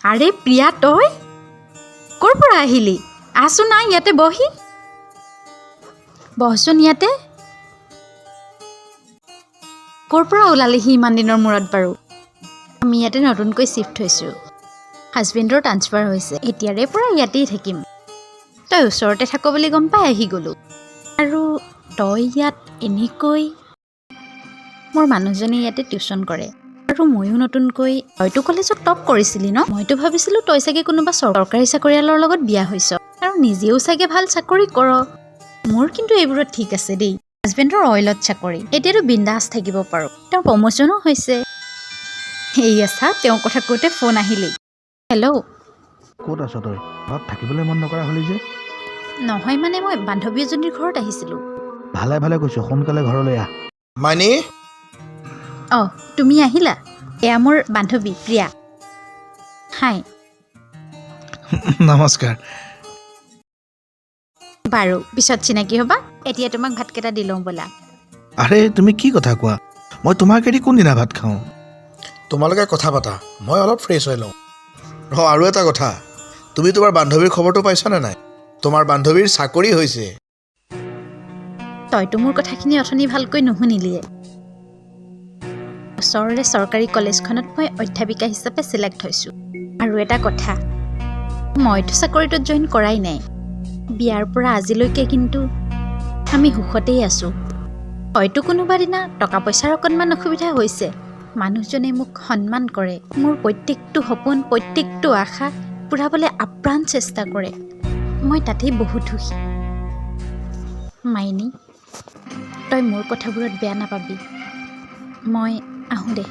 আৰে প্ৰিয়া তই ক'ৰ পৰা আহিলি? আছো না ইয়াতে বহি বহচোন ইয়াতে। ক'ৰ পৰা ওলালিহি ইমান দিনৰ মূৰত বাৰু? আমি ইয়াতে নতুনকৈ শ্বিফ্ট হৈছোঁ। হাজবেণ্ডৰ ট্ৰান্সফাৰ হৈছে, এতিয়াৰে পৰা ইয়াতেই থাকিম। তই ওচৰতে থাক বুলি গম পাই আহি গ'লোঁ। আৰু তই ইয়াত এনেকৈ? মোৰ মানুহজনে ইয়াতে টিউশ্যন কৰে আৰু ময়ো নতুনকৈ। তইতো কলেজত টপ কৰিছিলি ন? মইতো ভাবিছিলোঁ তই চাগে কোনোবা চৰকাৰী চাকৰিয়ালৰ লগত বিয়া হৈছ আৰু নিজেও চাগে ভাল চাকৰি কৰ। মোৰ কিন্তু এইবোৰত ঠিক আছে দেই। হাজবেণ্ডৰ অইলত চাকৰি, এতিয়াতো বিন্দাছ থাকিব পাৰোঁ। তেওঁৰ প্ৰমোশ্যনো হৈছে। সেয়া চা, তেওঁৰ কথা কওঁতে ফোন আহিলেই। হেল্ল'। ক'ত আছ তই? ঘৰত থাকিবলৈ মন নকৰা হ'লি যে? নহয় মানে মই বান্ধৱী এজনীৰ ঘৰত আহিছিলোঁ। ভালে ভালে কৈছোঁ, সোনকালে ঘৰলৈ আহ। মাইনী, অঁ, তুমি আহিলা? এয়া মোৰ বান্ধৱী প্ৰিয়া। হাই। নমস্কাৰ। বাৰু পিছত চিনাকি হ'বা। এতিয়া তোমাক ভাতকেইটা দি লওঁ ব'লা। আৰে তুমি কি কথা কোৱা? মই তোমাৰ কেদি কোনদিনা ভাত খাওঁ? তোমালোকে কথা পাতা, মই অলপ ফ্ৰেছ হৈ লওঁ। আৰু এটা কথা, তুমি তোমাৰ বান্ধৱীৰ খবৰটো পাইছানে নাই? তোমাৰ বান্ধৱীৰ চাকৰি হৈছে। তইতো মোৰ কথাখিনি অথনি ভালকৈ নুশুনিলিয়ে। ওচৰৰে চৰকাৰী কলেজখনত মই অধ্যাপিকা হিচাপে চিলেক্ট হৈছোঁ। আৰু এটা কথা, মইতো চাকৰিটোত জইন কৰাই নাই। বিয়াৰ পৰা আজিলৈকে কিন্তু আমি সুখতেই আছোঁ। হয়তো কোনোবা দিনা টকা পইচাৰ অকণমান অসুবিধা হৈছে। মানুহজনে মোক সন্মান কৰে, মোৰ প্ৰত্যেকটো সপোন, প্ৰত্যেকটো আশা পূৰাবলৈ আপ্ৰাণ চেষ্টা কৰে। মই তাতেই বহুত সুখী। মাইনী, তই মোৰ কথাবোৰত বেয়া নাপাবি। মই আহোঁ দে।